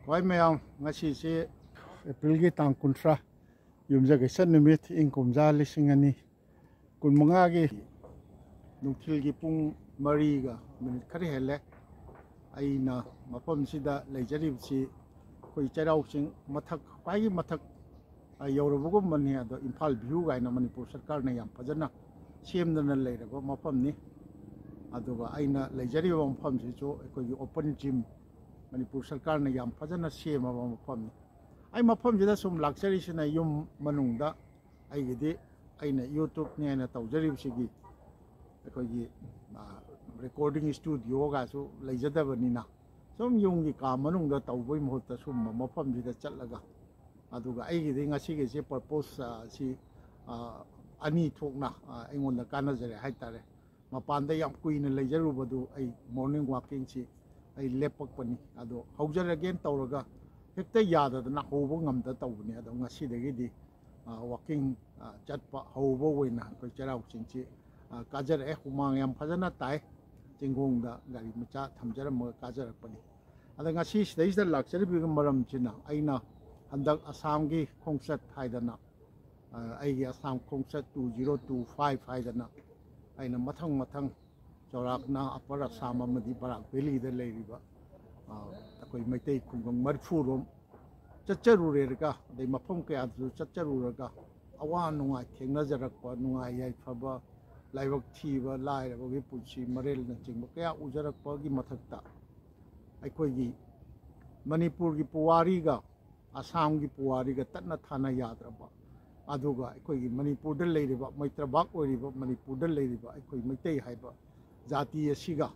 Koi mayang ngasi si April gi tang kuntra yumja ge san numit in kumja lisingani kun mga gi nungthil gi pung mariga minute khari hele aina mapam sida leijarib si koi charau sing mathak pai mathak yawrabugum mani ado Imphal view gaina Manipur sarkar na yam phajana semdana leirabo mapam ni aduga aina leijarib mapam si cho koi open gym Manipur sarkar na yam phajana semaba mapam ni ai mapam jida sum luxury sina yum manungda ai gidi aina YouTube ni aina tawjarib sigi koi recording studio ga su leijadabanina sum yungi ka manungda tawboi mohta sum mapam jida chatlaga aduga ai gidi ngasi gi se purpose si ani thokna aingonda kanajare haitare mapanda yam kuina leijarubadu ai morning walking si ai lepak pani ado haujar again tawraga hekta yada na hobo ngamda tawni ado ngasi degidi walking chatpa hobo wena ko charau chinchi kajar humang yam phajana tai chingongda gari macha thamjara ma kajar pani ado ngasi stage da luxury bi maram china aina handak Assam gi khongsat haidana aigi Assam khongsat 2025 haidana aina mathang mathang chorakna upper Assam amadi Barak Valley da leiriba akoi maitai khungong marfurom chacharurega dei mafam kaya du chacharuraga awa nungai thengnajarakpa nungai yaifaba laibak thiba lairabagi punchi marel na chingba kaya ujarakpa gi mathakta aikoi gi Manipur gi puwari ga Assam gi puwari ga tatna thana yadraba aduga aikoi gi Manipur da leiriba maitrabak oiriba Manipur da leiriba aikoi maitai haiba jati asiga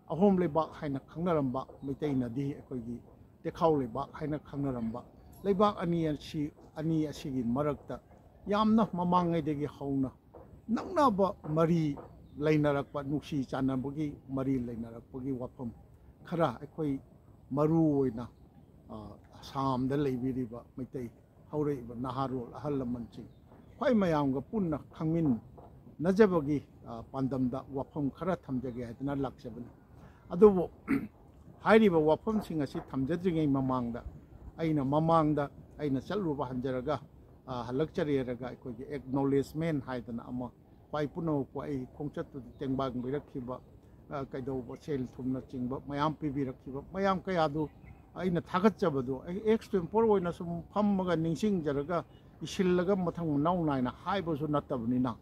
ahom lebak haina khangnaramba maitai nadi aikoi gi tekhau lebak haina khangnaramba lebak ani asigi marakta yamna mamangai degi hauna naknaba mari lainarakpa nuksi chanabagi mari lainarakpagi wafam khara aikoi maru oina Assam da leibiriba maitai hauraiba naharol ahal lamanchi khwai mayamga punna khangmin najabagi pandamda wafam khara thamjage haidna laksabani adubo hairiba wafam singa si thamjadringai mamangda aina chalruba hanjaraga halakchareraga aikogi acknowledgement haidana ama pai puno ko ai khongchattu tengbang birakhiba kaidoba sel thumna chingba mayam pibirakhiba mayam kayadu aina thagatchabadu ai extempore oina sum phammaga ningsingjaraga isillaga mathang naunaina haibasu natabnina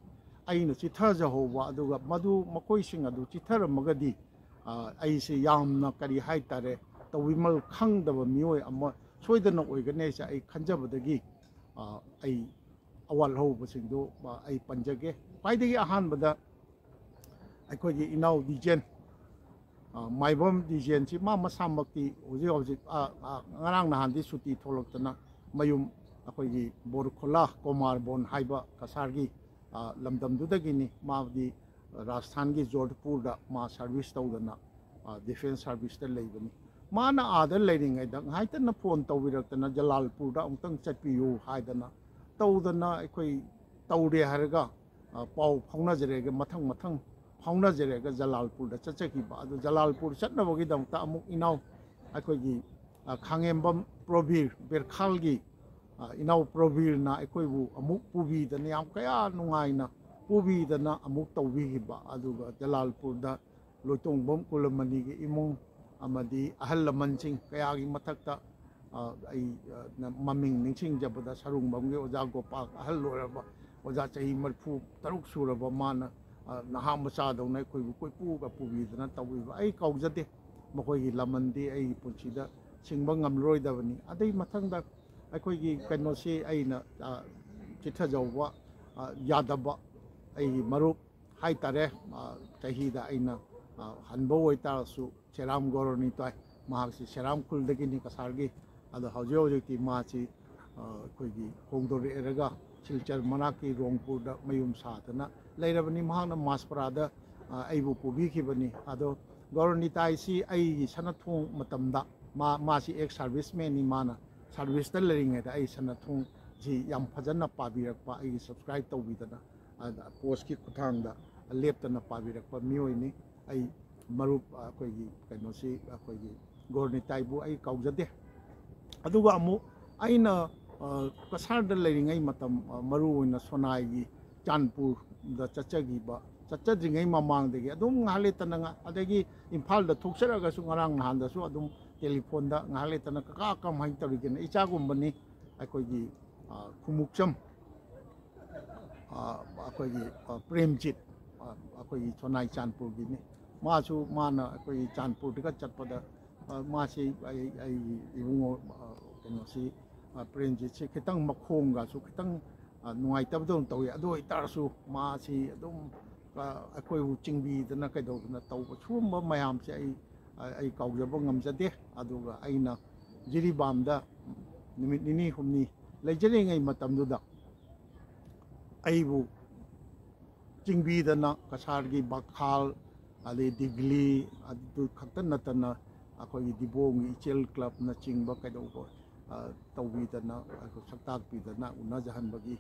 aina chithaja hoba aduga madu makoising adu chitharamagadi aise yamna kari haitare tawimal khangdaba mioi ama soidana oigane sa ai khanjabadagi ai awal hobasingdo ai panjage paidagi ahanbada aikogi inau dijen maibom dijen si ma masamakti hoji ngarang nahandi suti tholoktana mayum akoigi borkhola komar bon haiba kasargi lamdamdudagini madi Rajasthan ki Jodhpur da ma service tawdana defense service da leibani mana ada leiringai da haitana phone tawbiraktana Jalalpur da amtang chatpiyu haidana tawdana aikoi tawre harga pau phauna jerega mathang phauna jerega Jalalpur da chachakiba adu Jalalpur chatnabagi damta amuk inau aikoi gi khangembam probir berkhal gi inau probir na aikoi bu amuk pubi da yam kaya nungaina pubi-dana amuk tawbigiba aduga Jalalpur da loitongbom kulamani gi imung amadi ahal lamansing kayagi mathakta ai maming ningsing jabada sarungbam gi oja Gopal ahal loraba oja chahi marfu taruk suraba mana naha macha dawna koi pu ga pubi-dana tawbiba ai kaujade makoi gi lamandi ai punchida singba ngamroidabani adai mathangda aikoi gi kainosi aina chitha jawwa yadaba ai marup haitare tahida aina hanbo oitarasu Seram Goroni tai mahaksi Seram Kuldagini kasargi ado hauji machi koigi hongdori eraga Silchar Manaki Rongpur da mayum satana leirabani mahana masprada aibu pubikibani ado Goroni tai si ai sanathung matamda masi ek serviceman ni mana service da leringa da ai sanathung ji yam phajana pabirakpa ai subscribe tawbidana post ki kuthangda leptana pabirakpa mioi ni ai marup akoigi kainosi akoigi gorni taibu ai kaujade ꯑꯗꯨꯒ ꯑꯃꯨꯛ ꯑꯩꯅ ꯀꯁꯥꯔꯗ ꯂꯩꯔꯤꯉꯩ ꯃꯇꯝ ꯃꯔꯨꯑꯣꯏꯅ ꯁꯣꯅꯥꯏꯒꯤ ꯆꯥꯟꯄꯨꯔꯗ ꯆꯠꯆꯗ꯭ꯔꯤꯉꯩ ꯃꯃꯥꯡꯗꯒꯤ ꯑꯗꯨꯝ ꯉꯥꯏꯍꯥꯛ ꯂꯩꯇꯅ ꯑꯗꯒꯤ ꯏꯝꯐꯥꯜꯗ ꯊꯣꯛꯆꯔꯒꯁꯨ ꯉꯔꯥꯡ ꯅꯍꯥꯟꯗꯁꯨ ꯑꯗꯨꯝ ꯇꯦꯂꯤꯐꯣꯟꯗ ꯉꯥꯏꯍꯥꯛ ꯂꯩꯇꯅ ꯀꯀꯥ ꯀꯃꯥꯏꯅ ꯇꯧꯔꯤꯒꯦꯅ ꯏꯆꯥꯒꯨꯝꯕꯅꯤ ꯑꯩꯈꯣꯏꯒꯤ ꯈꯨꯃꯨꯛꯆꯝ ꯑꯩꯈꯣꯏꯒꯤ ꯄ꯭ꯔꯦꯝꯖꯤꯠ ꯑꯩꯈꯣꯏꯒꯤ ꯁꯣꯅꯥꯏ ꯆꯥꯟꯄꯨꯔꯒꯤꯅꯤ ꯃꯥꯅ ꯑꯩꯈꯣꯏꯒꯤ ꯆꯥꯟꯄꯨꯔꯗꯒ ꯆꯠꯄꯗ ꯃꯥꯁꯤ ꯑꯩꯒꯤ ꯏꯕꯨꯡꯉꯣ ꯀꯩꯅꯣꯁꯤ ꯄ꯭ꯔꯦꯝꯖꯤꯠꯁꯤ ꯈꯤꯇꯪ ꯃꯈꯣꯡꯒꯁꯨ ꯈꯤꯇꯪ ꯅꯨꯡꯉꯥꯏꯇꯕꯗꯧꯅ ꯇꯧꯏ ꯑꯗꯨ ꯑꯣꯏꯇꯥꯔꯁꯨ ꯃꯥꯁꯤ ꯑꯗꯨꯝ ꯑꯩꯈꯣꯏꯕꯨ ꯆꯤꯡꯕꯤꯗꯅ ꯀꯩꯗꯧꯗꯅ ꯇꯧꯕ ꯁꯤꯒꯨꯝꯕ ꯃꯌꯥꯝꯁꯦ ꯑꯩ ꯀꯥꯎꯖꯕ ꯉꯝꯖꯗꯦ ꯑꯗꯨꯒ ꯑꯩꯅ ꯖꯤꯔꯤꯕꯥꯝꯗ ꯅꯨꯃꯤꯠ ꯅꯤꯅꯤ ꯍꯨꯝꯅꯤ ꯂꯩꯖꯔꯤꯉꯩ ꯃꯇꯝꯗꯨꯗ ꯑꯩꯕꯨ ꯆꯤꯡꯕꯤꯗꯅ ꯀꯁꯥꯔꯒꯤ ꯕꯈꯥꯜ ꯑꯗꯩ ꯗꯤꯒꯂꯤ ꯑꯗꯨ ꯈꯛꯇ ꯅꯠꯇꯅ ꯑꯩꯈꯣꯏꯒꯤ ꯗꯤꯕꯣꯡꯒꯤ ꯏꯆꯦꯜ ꯀ꯭ꯂꯕꯅꯆꯤꯡꯕ ꯀꯩꯗꯧꯕ ꯇꯧꯕꯤꯗꯅ ꯁꯛꯇꯥꯛꯄꯤꯗꯅ ꯎꯅꯖꯍꯟꯕꯒꯤ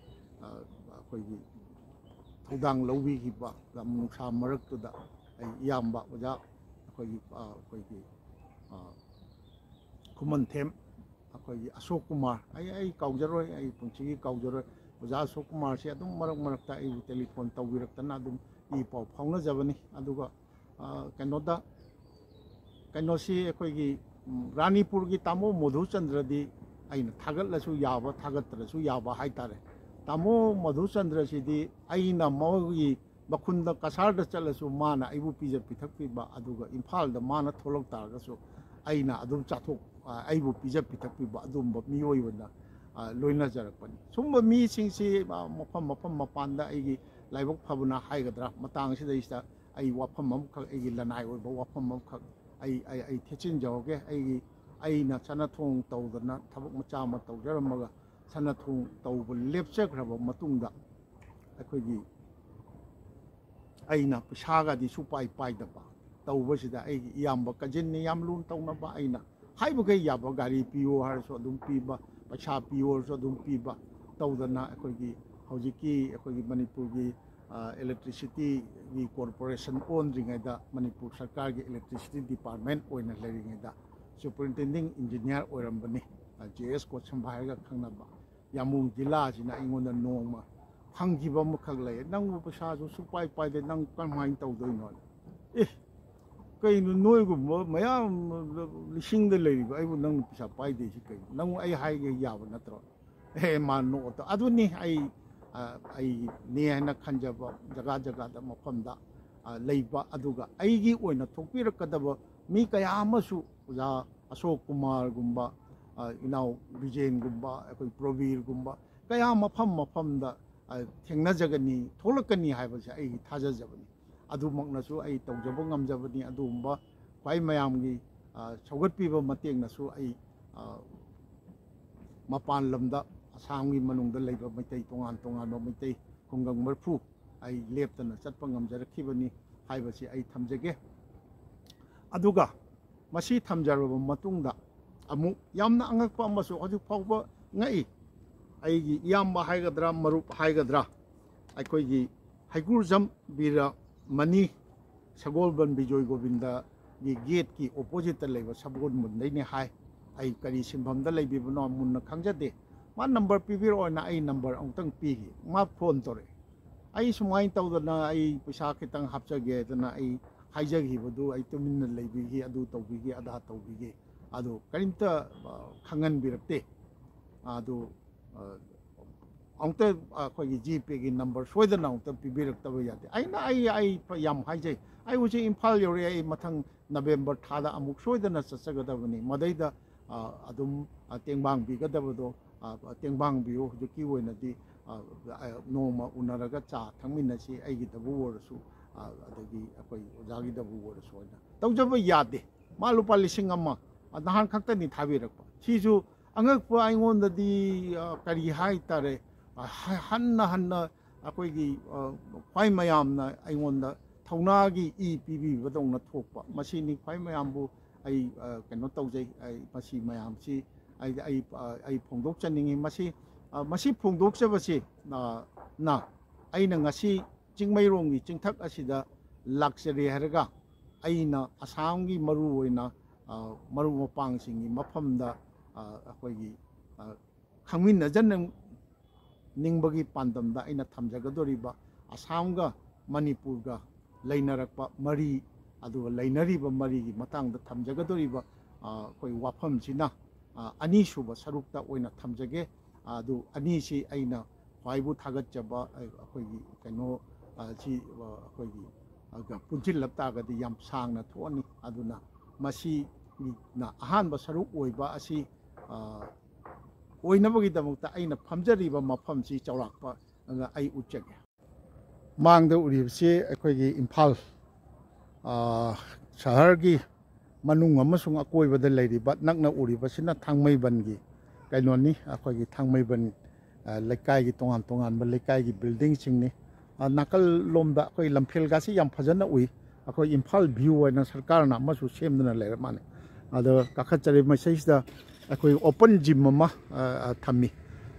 ꯑꯩꯈꯣꯏꯒꯤ ꯊꯧꯗꯥꯡ ꯂꯧꯕꯤꯈꯤꯕ ꯂꯝ ꯅꯨꯡꯁꯥ ꯃꯔꯛꯇꯨꯗ ꯑꯩ ꯏꯌꯥꯝꯕ ꯑꯣꯖꯥ ꯑꯩꯈꯣꯏꯒꯤ ꯈꯨꯃꯟꯊꯦꯝ ꯑꯩꯈꯣꯏꯒꯤ ꯑꯁꯣꯛ ꯀꯨꯃꯥꯔ ꯑꯩ ꯀꯥꯎꯖꯔꯣꯏ ꯑꯩ ꯄꯨꯟꯁꯤꯒꯤ ꯀꯥꯎꯖꯔꯣꯏ ꯑꯣꯖꯥ ꯑꯁꯣꯛ ꯀꯨꯃꯥꯔꯁꯤ ꯑꯗꯨꯝ ꯃꯔꯛ ꯃꯔꯛꯇ ꯑꯩꯕꯨ ꯇꯦꯂꯤꯐꯣꯟ ꯇꯧꯕꯤꯔꯛꯇꯅ ꯑꯗꯨꯝ ꯏ ꯄꯥꯎ ꯐꯥꯎꯅꯖꯕꯅꯤ ꯑꯗꯨꯒ ꯀꯩꯅꯣꯁꯤ ꯑꯩꯈꯣꯏꯒꯤ ꯔꯥꯅꯤꯄꯨꯔꯒꯤ ꯇꯥꯃꯣ ꯃꯙꯨꯆꯟꯗ꯭ꯔꯗꯤ ꯑꯩꯅ ꯊꯥꯒꯠꯂꯁꯨ ꯌꯥꯕ ꯊꯥꯒꯠꯇ꯭ꯔꯁꯨ ꯌꯥꯕ ꯍꯥꯏꯇꯥꯔꯦ ꯇꯥꯃꯣ ꯃꯙꯨꯆꯟꯗ꯭ꯔꯁꯤꯗꯤ ꯑꯩꯅ ꯃꯣꯏꯒꯤ ꯃꯈꯨꯟꯗ ꯀꯁꯥꯔꯗ ꯆꯠꯂꯁꯨ ꯃꯥꯅ ꯑꯩꯕꯨ ꯄꯤꯖ ꯄꯤꯊꯛꯄꯤꯕ ꯑꯗꯨꯒ ꯏꯝꯐꯥꯜꯗ ꯃꯥꯅ ꯊꯣꯛꯂꯛ ꯇꯥꯔꯒꯁꯨ ꯑꯩꯅ ꯑꯗꯨꯝ ꯑꯩꯕꯨ ꯄꯤꯖ ꯄꯤꯊꯛꯄꯤꯕ ꯑꯗꯨꯝꯕ ꯃꯤꯑꯣꯏꯕꯅ ꯂꯣꯏꯅꯖꯔꯛꯄꯅꯤ ꯁꯨꯝꯕ ꯃꯤꯁꯤꯡꯁꯤ ꯃꯐꯝ ꯃꯄꯥꯟꯗ ꯑꯩꯒꯤ ꯂꯥꯏꯕꯛ ꯐꯕꯅ ꯍꯥꯏꯒꯗ꯭ꯔꯥ ꯃꯇꯥꯡꯁꯤꯗꯩꯁꯤꯗ ꯑꯩ ꯋꯥꯐꯝ ꯑꯃꯈꯛ ꯑꯩꯒꯤ ꯂꯅꯥꯏ ꯑꯣꯏꯕ ꯋꯥꯐꯝ ꯑꯃꯈꯛ ꯑꯩ ꯊꯦꯠꯆꯤꯟꯖꯍꯧꯒꯦ ꯑꯩꯅ ꯁꯅꯥ ꯊꯣꯡ ꯇꯧꯗꯅ ꯊꯕꯛ ꯃꯆꯥ ꯑꯃ ꯇꯧꯖꯔꯝꯃꯒ ꯁꯅꯥ ꯊꯣꯡ ꯇꯧꯕ ꯂꯦꯞꯆꯈ꯭ꯔꯕ ꯃꯇꯨꯡꯗ ꯑꯩꯈꯣꯏꯒꯤ ꯑꯩꯅ ꯄꯩꯁꯥꯒꯗꯤ ꯁꯨꯄꯥꯏ ꯄꯥꯏꯗꯕ ꯇꯧꯕꯁꯤꯗ ꯑꯩꯒꯤ ꯏꯌꯥꯝꯕ ꯀꯖꯤꯟꯅꯤ ꯌꯥꯝ ꯂꯨꯅ ꯇꯧꯅꯕ ꯑꯩꯅ ꯍꯥꯏꯕꯈꯩ ꯌꯥꯕ ꯒꯥꯔꯤ ꯄꯤꯌꯣ ꯍꯥꯏꯔꯁꯨ ꯑꯗꯨꯝ ꯄꯤꯕ ꯄꯩꯁꯥ ꯄꯤꯌꯣ ꯍꯥꯏꯔꯁꯨ ꯑꯗꯨꯝ ꯄꯤꯕ ꯇꯧꯗꯅ ꯑꯩꯈꯣꯏꯒꯤ ꯍꯧꯖꯤꯛꯀꯤ ꯑꯩꯈꯣꯏꯒꯤ ꯃꯅꯤꯄꯨꯔꯒꯤ ꯏꯂꯦꯛꯇ꯭ꯔꯤꯁꯤꯇꯤꯒꯤ ꯀꯣꯔꯄꯣꯔꯦꯁꯟ ꯑꯣꯟꯗ꯭ꯔꯤꯉꯩꯗ ꯃꯅꯤꯄꯨꯔ ꯁꯔꯀꯥꯔꯒꯤ ꯏꯂꯦꯛꯇ꯭ꯔꯤꯁꯤꯇꯤ ꯗꯤꯄꯥꯔꯠꯃꯦꯟ ꯑꯣꯏꯅ ꯂꯩꯔꯤꯉꯩꯗ ꯁꯨꯄꯔꯤꯟꯇꯦꯟꯗꯤꯡ ꯏꯟꯖꯤꯅꯤꯌꯥꯔ ꯑꯣꯏꯔꯝꯕꯅꯤ JS ꯀꯣꯠꯁꯝꯕ ꯍꯥꯏꯔꯒ ꯈꯪꯅꯕ ꯌꯥꯃꯨꯡ ꯖꯤꯂꯥꯁꯤꯅ ꯑꯩꯉꯣꯟꯗ ꯅꯣꯡꯃ ꯍꯪꯈꯤꯕ ꯑꯃꯈꯛ ꯂꯩ ꯅꯪꯕꯨ ꯄꯩꯁꯥꯁꯨ ꯁꯨꯄꯥꯏ ꯄꯥꯏꯗꯦ ꯅꯪ ꯀꯃꯥꯏꯅ ꯇꯧꯗꯣꯏꯅꯣ ꯀꯩꯅꯣ ꯅꯣꯏꯒꯨꯝꯕ ꯃꯌꯥꯝ ꯂꯤꯁꯤꯡꯗ ꯂꯩꯔꯤꯕ ꯑꯩꯕꯨ ꯅꯪꯅ ꯄꯩꯁꯥ ꯄꯥꯏꯗꯦꯁꯤ ꯀꯩꯅꯣ ꯅꯪ ꯑꯩ ꯍꯥꯏꯒꯦ ꯌꯥꯕ ꯅꯠꯇ꯭ꯔꯣ ꯃꯥ ꯅꯣꯛꯇ ꯑꯗꯨꯅꯤ ꯑꯩꯅꯦ ꯍꯥꯏꯅ ꯈꯟꯖꯕ ꯖꯒꯥꯗ ꯃꯐꯝꯗ ꯂꯩꯕ ꯑꯗꯨꯒ ꯑꯩꯒꯤ ꯑꯣꯏꯅ ꯊꯣꯛꯄꯤꯔꯛꯀꯗꯕ ꯃꯤ ꯀꯌా ꯑꯃꯁꯨ ꯑꯣꯖꯥ ꯑꯁꯣꯛ ꯀꯨꯃꯥꯔꯒꯨꯝꯕ ꯏꯅꯥꯎ ꯕꯤꯖꯦꯟꯒꯨꯝꯕ ꯑꯩꯈꯣꯏ ꯄ꯭ꯔꯣꯕꯤꯔꯒꯨꯝꯕ ꯀꯌꯥ ꯃꯐꯝꯗ ꯊꯦꯡꯅꯖꯒꯅꯤ ꯊꯣꯛꯂꯛꯀꯅꯤ ꯍꯥꯏꯕꯁꯦ ꯑꯩꯒꯤ ꯊꯥꯖꯖꯕꯅꯤ ꯑꯗꯨꯃꯛꯅꯁꯨ ꯑꯩ ꯇꯧꯖꯕ ꯉꯝꯖꯕꯅꯤ ꯑꯗꯨꯒꯨꯝꯕ ꯈ꯭ꯋꯥꯏ ꯃꯌꯥꯝꯒꯤ ꯁꯧꯒꯠꯄꯤꯕ ꯃꯇꯦꯡꯅꯁꯨ ꯑꯩ ꯃꯄꯥꯟ ꯂꯝꯗ ꯑꯁꯥꯝꯒꯤ ꯃꯅꯨꯡꯗ ꯂꯩꯕ ꯃꯩꯇꯩ ꯇꯣꯉꯥꯟꯕ ꯃꯩꯇꯩ ꯈꯨꯡꯒꯪ ꯃꯔꯐꯨ ꯑꯩ ꯂꯦꯞꯇꯅ ꯆꯠꯄ ꯉꯝꯖꯔꯛꯈꯤꯕꯅꯤ ꯍꯥꯏꯕꯁꯤ ꯑꯩ ꯊꯝꯖꯒꯦ ꯑꯗꯨꯒ ꯃꯁꯤ ꯊꯝꯖꯔꯕ ꯃꯇꯨꯡꯗ ꯑꯃꯨꯛ ꯌꯥꯝꯅ ꯑꯉꯛꯄ ꯑꯃꯁꯨ ꯍꯧꯖꯤꯛ ꯐꯥꯎꯕ ꯉꯛꯏ ꯑꯩꯒꯤ ꯏꯌꯥꯝꯕ ꯍꯥꯏꯒꯗ꯭ꯔꯥ ꯃꯔꯨꯞ ꯍꯥꯏꯒꯗ꯭ꯔꯥ ꯑꯩꯈꯣꯏꯒꯤ ꯍꯩꯒꯨꯔꯖꯝ ꯕꯤꯔ ꯃꯅꯤ ꯁꯒꯣꯜꯕꯟ ꯕꯤꯖꯣꯏ ꯒꯣꯕꯤꯟꯗꯒꯤ ꯒꯦꯠꯀꯤ ꯑꯣꯄꯣꯖꯤꯠꯇ ꯂꯩꯕ ꯁꯒꯣꯜꯕꯟꯗꯩꯅꯤ ꯍꯥꯏ ꯑꯩ ꯀꯔꯤ ꯁꯤꯟꯐꯝꯗ ꯂꯩꯕꯤꯕꯅꯣ ꯃꯨꯟꯅ ꯈꯪꯖꯗꯦ ꯃꯥ ꯅꯝꯕꯔ ꯄꯤꯕꯤꯔꯛꯑꯣꯅ ꯑꯩ ꯅꯝꯕꯔ ꯑꯃꯨꯛꯇꯪ ꯄꯤꯈꯤ ꯃꯥ ꯐꯣꯟ ꯇꯧꯔꯛꯑꯦ ꯑꯩ ꯁꯨꯃꯥꯏꯅ ꯇꯧꯗꯅ ꯑꯩ ꯄꯩꯁా ꯈꯤꯇꯪ ꯍꯥꯞꯆꯒꯦꯗꯅ ꯑꯩ ꯍꯥꯏꯖꯈꯤꯕꯗꯨ ꯑꯩ ꯇꯨꯃꯤꯟꯅ ꯂꯩꯕꯤꯈꯤ ꯑꯗꯨ ꯇꯧꯕꯤꯒꯦ ꯑꯗꯥ ꯇꯧꯕꯤꯒꯦ ꯑꯗꯨ ꯀꯔꯤꯝꯇ ꯈꯪꯍꯟꯕꯤꯔꯛꯇꯦ ꯑꯗꯨ ꯑꯃꯨꯛꯇ ꯑꯩꯈꯣꯏꯒꯤ GPayꯒꯤ ꯅꯝꯕꯔ ꯁꯣꯏꯗꯅ ꯑꯃꯨꯛꯇ ꯄꯤꯕꯤꯔꯛꯇꯕ ꯌꯥꯗꯦ ꯑꯩ ꯌꯥꯝ ꯍꯥꯏꯖꯩ ꯑꯩ ꯍꯧꯖꯤꯛ ꯏꯝꯐꯥꯜ ꯌꯧꯔꯛꯑꯦ ꯑꯩ ꯃꯊꯪ ꯅꯕꯦꯝꯕꯔ ꯊꯥꯗ ꯑꯃꯨꯛ ꯁꯣꯏꯗꯅ ꯆꯠꯆꯒꯗꯕꯅꯤ ꯃꯗꯩꯗ ꯑꯗꯨꯝ ꯇꯦꯡꯕꯥꯡꯕꯤꯒꯗꯕꯗꯣ ꯇꯦꯡꯕꯥꯡꯕꯤꯌꯨ ꯍꯧꯖꯤꯛꯀꯤ ꯑꯣꯏꯅꯗꯤ ꯅꯣꯡꯃ ꯎꯅꯔꯒ ꯆꯥ ꯊꯛꯃꯤꯟꯅꯁꯤ ꯑꯩꯒꯤꯗꯕꯨ ꯑꯣꯏꯔꯁꯨ ꯑꯗꯒꯤ ꯑꯩꯈꯣꯏ ꯑꯣꯖꯥꯒꯤꯗꯕꯨ ꯑꯣꯏꯔꯁꯨ ꯑꯣꯏꯅ ꯇꯧꯖꯕ ꯌꯥꯗꯦ ꯃꯥ ꯂꯨꯄꯥ 1,000 ꯅꯍꯥꯟ ꯈꯛꯇꯅꯤ ꯊꯥꯕꯤꯔꯛꯄ ꯁꯤꯁꯨ ꯑꯉꯛꯄ ꯑꯩꯉꯣꯟꯗꯗꯤ ꯀꯔꯤ ꯍꯥꯏꯇꯥꯔꯦ ꯍꯟꯅ ꯑꯩꯈꯣꯏꯒꯤ ꯈ꯭ꯋꯥꯏ ꯃꯌꯥꯝꯅ ꯑꯩꯉꯣꯟꯗ ꯊꯧꯅꯥꯒꯤ ꯄꯤꯕꯤꯕꯗꯧꯅ ꯊꯣꯛꯄ ꯃꯁꯤꯅꯤ ꯈ꯭ꯋꯥꯏ ꯃꯌꯥꯝꯕꯨ ꯑꯩ ꯀꯩꯅꯣ ꯇꯧꯖꯩ ꯃꯁꯤ ꯃꯌꯥꯝꯁꯤ ꯑꯩ ꯐꯣꯡꯗꯣꯛꯆꯅꯤꯡꯉꯤ ꯃꯁꯤ ꯐꯣꯡꯗꯣꯛꯆꯕꯁꯤ ꯑꯩꯅ ꯉꯁꯤ ꯆꯤꯡꯃꯩꯔꯣꯡꯒꯤ ꯆꯤꯡꯊꯛ ꯑꯁꯤꯗ ꯂꯥꯛꯆꯔꯦ ꯍꯥꯏꯔꯒ ꯑꯩꯅ ꯑꯁꯥꯝꯒꯤ ꯃꯔꯨꯑꯣꯏꯅ ꯃꯔꯨꯞ ꯃꯄꯥꯡꯁꯤꯡꯒꯤ ꯃꯐꯝꯗ ꯑꯩꯈꯣꯏꯒꯤ ꯈꯪꯃꯤꯟꯅꯖꯅ ꯅꯤꯡꯕꯒꯤ ꯄꯥꯟꯗꯝꯗ ꯑꯩꯅ ꯊꯝꯖꯒꯗꯧꯔꯤꯕ ꯑꯁꯥꯝꯒ ꯃꯅꯤꯄꯨꯔꯒ ꯂꯩꯅꯔꯛꯄ ꯃꯔꯤ ꯑꯗꯨꯒ ꯂꯩꯅꯔꯤꯕ ꯃꯔꯤꯒꯤ ꯃꯇꯥꯡꯗ ꯊꯝꯖꯒꯗꯧꯔꯤꯕ ꯑꯩꯈꯣꯏ ꯋꯥꯐꯝꯁꯤꯅ ꯑꯅꯤꯁꯨꯕ ꯁꯔꯨꯛꯇ ꯑꯣꯏꯅ ꯊꯝꯖꯒꯦ ꯑꯗꯨ ꯑꯅꯤꯁꯤ ꯑꯩꯅ ꯈ꯭ꯋꯥꯏꯕꯨ ꯊꯥꯒꯠꯆꯕ ꯑꯩꯈꯣꯏꯒꯤ ꯀꯩꯅꯣ ꯁꯤ ꯑꯩꯈꯣꯏꯒꯤ ꯄꯨꯟꯁꯤꯜꯂꯕ ꯇꯥꯔꯒꯗꯤ ꯌꯥꯝ ꯁꯥꯡꯅ ꯊꯣꯛꯑꯅꯤ ꯑꯗꯨꯅ ꯃꯁꯤꯅ ꯑꯍꯥꯟꯕ ꯁꯔꯨꯛ ꯑꯣꯏꯕ ꯑꯁꯤ ꯑꯣꯏꯅꯕꯒꯤꯗꯃꯛꯇ ꯑꯩꯅ ꯐꯝꯖꯔꯤꯕ ꯃꯐꯝꯁꯤ ꯆꯥꯎꯔꯥꯛꯄ ꯑꯩ ꯎꯠꯆꯒꯦ ꯃꯥꯡꯗ ꯎꯔꯤꯕꯁꯤ ꯑꯩꯈꯣꯏꯒꯤ ꯏꯝꯐꯥꯜ ꯁꯍꯔꯒꯤ ꯃꯅꯨꯡ ꯑꯃꯁꯨꯡ ꯑꯀꯣꯏꯕꯗ ꯂꯩꯔꯤꯕ ꯅꯛꯅ ꯎꯔꯤꯕꯁꯤꯅ ꯊꯥꯡꯃꯩꯕꯟꯒꯤ ꯀꯩꯅꯣꯅꯤ ꯑꯩꯈꯣꯏꯒꯤ ꯊꯥꯡꯃꯩꯕꯟ ꯂꯩꯀꯥꯏꯒꯤ ꯇꯣꯉꯥꯟ ꯇꯣꯉꯥꯟꯕ ꯂꯩꯀꯥꯏꯒꯤ ꯕꯤꯜꯗꯤꯡꯁꯤꯡꯅꯤ ꯅꯥꯀꯜ ꯂꯣꯝꯗ ꯑꯩꯈꯣꯏ ꯂꯝꯐꯦꯜꯒꯁꯤ ꯌꯥꯝ ꯐꯖꯅ ꯎꯏ ꯑꯩꯈꯣꯏ ꯏꯝꯐꯥꯜ ꯚ꯭ꯌꯨ ꯑꯣꯏꯅ ꯁꯔꯀꯥꯔꯅ ꯑꯃꯁꯨ ꯁꯦꯝꯗꯨꯅ ꯂꯩꯔ ꯃꯥꯜꯂꯦ ꯑꯗꯣ ꯀꯥꯈꯠꯆꯔꯤꯕ ꯃꯁꯤꯁꯤꯗ ꯑꯩꯈꯣꯏ ꯑꯣꯄꯟ ꯖꯤꯝ ꯑꯃ ꯊꯝꯃꯤ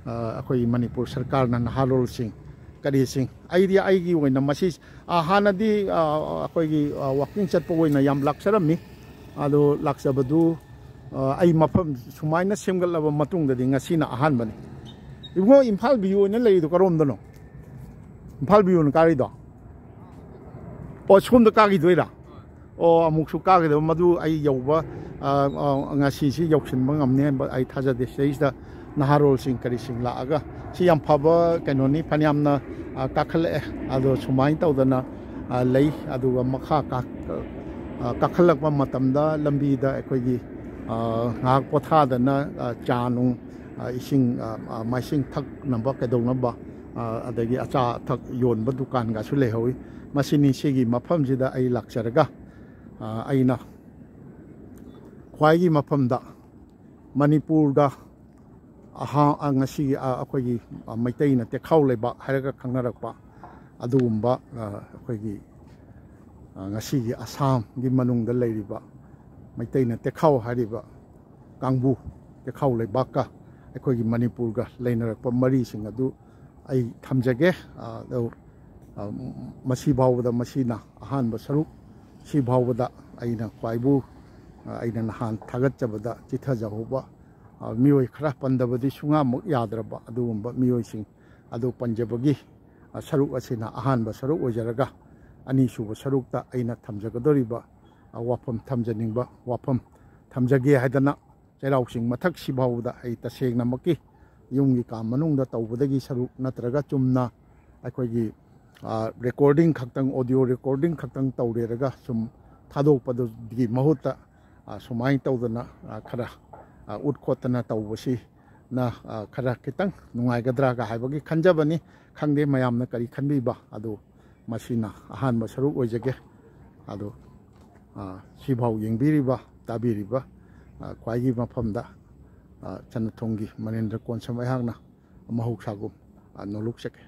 ꯑꯩꯈꯣꯏ ꯃꯅꯤꯄꯨꯔ ꯁꯔꯀꯥꯔꯅ ꯅꯍꯥꯔꯣꯜꯁꯤꯡ ꯀꯔꯤꯁꯤꯡ ꯑꯩꯒꯤ ꯑꯣꯏꯅ ꯃꯁꯤ ꯍꯥꯟꯅꯗꯤ ꯑꯩꯈꯣꯏꯒꯤ ꯋꯥꯛꯀꯤꯡ ꯆꯠꯄ ꯑꯣꯏꯅ ꯌꯥꯝ ꯂꯥꯛꯆꯔꯝꯃꯤ ꯑꯗꯣ ꯂꯥꯛꯆꯕꯗꯨ ꯑꯩ ꯃꯐꯝ ꯁꯨꯃꯥꯏꯅ ꯁꯦꯝꯒꯠꯂꯕ ꯃꯇꯨꯡꯗꯗꯤ ꯉꯁꯤꯅ ꯑꯍꯥꯟꯕꯅꯤ ꯏꯕꯨꯡꯉꯣ ꯏꯝꯐꯥꯜ ꯚ꯭ꯌꯨ ꯑꯣꯏꯅ ꯂꯩꯔꯤꯗꯣ ꯀꯔꯣꯝꯗꯅꯣ ꯏꯝꯐꯥꯜ ꯚ꯭ꯌꯨꯅ ꯀꯥꯔꯤꯗꯣ ꯑꯣ ꯁꯣꯝꯗ ꯀꯥꯈꯤꯗꯣꯏꯔꯥ ꯑꯣ ꯑꯃꯨꯛꯁꯨ ꯀꯥꯒꯗꯕ ꯃꯗꯨ ꯑꯩ ꯌꯧꯕ ꯉꯁꯤꯁꯤ ꯌꯧꯁꯤꯟꯕ ꯉꯝꯅꯤ ꯍꯥꯏꯕ ꯑꯩ ꯊꯥꯖꯗꯦ ꯁꯤꯗꯩꯁꯤꯗ ꯅꯍꯥꯔꯣꯜꯁꯤꯡ ꯀꯔꯤꯁꯤꯡ ꯂꯥꯛꯑꯒ ꯁꯤ ꯌꯥꯝ ꯐꯕ ꯀꯩꯅꯣꯅꯤ ꯐꯅꯌꯥꯝꯅ ꯀꯥꯈꯠꯂꯛꯑꯦ ꯑꯗꯣ ꯁꯨꯃꯥꯏꯅ ꯇꯧꯗꯅ ꯂꯩ ꯑꯗꯨꯒ ꯃꯈꯥ ꯀꯥꯈꯠꯂꯛꯄ ꯃꯇꯝꯗ ꯂꯝꯕꯤꯗ ꯑꯩꯈꯣꯏꯒꯤ ꯉꯥꯏꯍꯥꯛ ꯄꯣꯊꯥꯗꯅ ꯆꯥ ꯅꯨꯡ ꯏꯁꯤꯡ ꯃꯥꯏꯁꯤꯡ ꯊꯛꯅꯕ ꯀꯩꯗꯧꯅꯕ ꯑꯗꯒꯤ ꯑꯆꯥ ꯑꯊꯛ ꯌꯣꯟꯕ ꯗꯨꯀꯥꯟꯒꯁꯨ ꯂꯩꯍꯧꯋꯤ ꯃꯁꯤꯅꯤ ꯁꯤꯒꯤ ꯃꯐꯝꯁꯤꯗ ꯑꯩ ꯂꯥꯛꯆꯔꯒ ꯑꯩꯅ ꯈ꯭ꯋꯥꯏꯒꯤ ꯃꯐꯝꯗ ꯃꯅꯤꯄꯨꯔꯗ ꯉꯁꯤꯒꯤ ꯑꯩꯈꯣꯏꯒꯤ ꯃꯩꯇꯩꯅ ꯇꯦꯈꯥꯎ ꯂꯩꯕꯥꯛ ꯍꯥꯏꯔꯒ ꯈꯪꯅꯔꯛꯄ ꯑꯗꯨꯒꯨꯝꯕ ꯑꯩꯈꯣꯏꯒꯤ ꯉꯁꯤꯒꯤ ꯑꯁꯥꯝꯒꯤ ꯃꯅꯨꯡꯗ ꯂꯩꯔꯤꯕ ꯃꯩꯇꯩꯅ ꯇꯦꯈꯥꯎ ꯍꯥꯏꯔꯤꯕ ꯀꯥꯡꯕꯨ ꯇꯦꯈꯥꯎ ꯂꯩꯕꯥꯛꯀ ꯑꯩꯈꯣꯏꯒꯤ ꯃꯅꯤꯄꯨꯔꯒ ꯂꯩꯅꯔꯛꯄ ꯃꯔꯤꯁꯤꯡ ꯑꯗꯨ ꯑꯩ ꯊꯝꯖꯒꯦ ꯃꯁꯤ ꯐꯥꯎꯕꯗ ꯃꯁꯤꯅ ꯑꯍꯥꯟꯕ ꯁꯔꯨꯛ ꯁꯤ ꯐꯥꯎꯕꯗ ꯑꯩꯅ ꯈ꯭ꯋꯥꯏꯕꯨ ꯑꯩꯅ ꯅꯍꯥꯟ ꯊꯥꯒꯠꯆꯕꯗ ꯆꯤꯊꯖꯍꯧꯕ ꯃꯤꯑꯣꯏ ꯈꯔ ꯄꯟꯗꯕꯗꯤ ꯁꯨꯡꯉꯥꯃꯨꯛ ꯌꯥꯗ꯭ꯔꯕ ꯑꯗꯨꯒꯨꯝꯕ ꯃꯤꯑꯣꯏꯁꯤꯡ ꯑꯗꯨ ꯄꯟꯖꯕꯒꯤ ꯁꯔꯨꯛ ꯑꯁꯤꯅ ꯑꯍꯥꯟꯕ ꯁꯔꯨꯛ ꯑꯣꯏꯖꯔꯒ ꯑꯅꯤꯁꯨꯕ ꯁꯔꯨꯛꯇ ꯑꯩꯅ ꯊꯝꯖꯒꯗꯧꯔꯤꯕ ꯋꯥꯐꯝ ꯊꯝꯖꯅꯤꯡꯕ ꯋꯥꯐꯝ ꯊꯝꯖꯒꯦ ꯍꯥꯏꯗꯅ ꯆꯩꯔꯥꯎ ꯆꯤꯡ ꯃꯊꯛꯁꯤ ꯐꯥꯎꯕꯗ ꯑꯩ ꯇꯁꯦꯡꯅꯃꯛꯀꯤ ꯌꯨꯝꯒꯤ ꯀꯥ ꯃꯅꯨꯡꯗ ꯇꯧꯕꯗꯒꯤ ꯁꯔꯨꯛ ꯅꯠꯇ꯭ꯔꯒ ꯆꯨꯝꯅ ꯑꯩꯈꯣꯏꯒꯤ ꯔꯦꯀꯣꯔꯗꯤꯡ ꯈꯛꯇꯪ ꯑꯣꯗꯤꯑꯣ ꯔꯦꯀꯣꯔꯗꯤꯡ ꯈꯛꯇꯪ ꯇꯧꯔꯦꯔꯒ ꯁꯨꯝ ꯊꯥꯗꯣꯛꯄꯗꯨꯒꯤ ꯃꯍꯨꯠꯇ ꯁꯨꯃꯥꯏꯅ ꯇꯧꯗꯅ ꯈꯔ ꯎꯠ ꯈꯣꯠꯇꯅ ꯇꯧꯕꯁꯤꯅ ꯈꯔ ꯈꯤꯇꯪ ꯅꯨꯡꯉꯥꯏꯒꯗ꯭ꯔꯥꯒ ꯍꯥꯏꯕꯒꯤ ꯈꯟꯖꯕꯅꯤ ꯈꯪꯗꯦ ꯃꯌꯥꯝꯅ ꯀꯔꯤ ꯈꯟꯕꯤꯕ ꯑꯗꯨ ꯃꯁꯤꯅ ꯑꯍꯥꯟꯕ ꯁꯔꯨꯛ ꯑꯣꯏꯖꯒꯦ ꯑꯗꯣ ꯁꯤꯐꯥꯎ ꯌꯦꯡꯕꯤꯔꯤꯕ ꯇꯥꯕꯤꯔꯤꯕ ꯈ꯭ꯋꯥꯏꯒꯤ ꯃꯐꯝꯗ ꯆꯟꯅꯊꯣꯡꯒꯤ ꯃꯅꯦꯟꯗ꯭ꯔ ꯀꯣꯟꯁꯝ ꯑꯩꯍꯥꯛꯅ ꯃꯍꯧꯁꯥꯒꯨꯝ ꯅꯣꯂꯨꯛꯆꯒꯦ